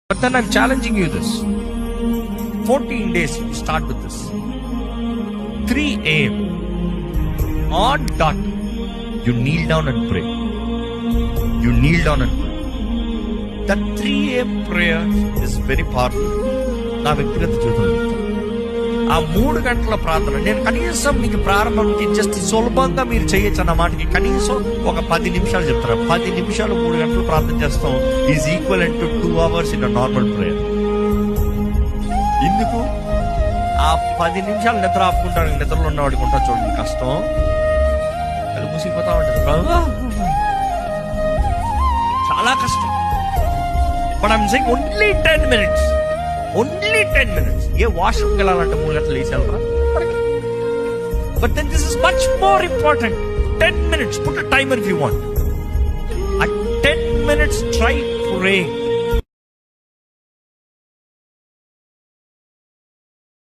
But then I'm challenging you this. 14 days, you start with this. 3 a.m. on dot, you kneel down and pray. You kneel down and pray. That 3 a.m. prayer is very powerful. నా వ్యక్తిగత జీవితంలో ఆ 3 గంటల ప్రార్థన, నేను కనీసం మీకు ప్రారంభంకి just సులభంగా మీరు చేయొచ్చు అన్న మాటకి కనీసం ఒక 10 నిమిషాలు చెప్తాను. 10 నిమిషాలు 3 గంటలు ప్రార్థన చేస్తాం is equal to 2 hours in a normal prayer. ఎందుకు ఆ 10 నిమిషాలు నిద్ర ఆపుకుంటాడు, నిద్రలో ఉన్నవాడికి ఉంటా చూడండి కష్టం, అది మూసిపోతా ఉంటుంది, చాలా కష్టం. But I'm saying only 10 minutes. Only 10 minutes. ఏ వాష్రూమ్కి వెళ్ళాలంటే 3 గంటలు వేసేయాలరా? But then this is much more important. 10 minutes. Put a timer if you want. At 10 minutes, try praying.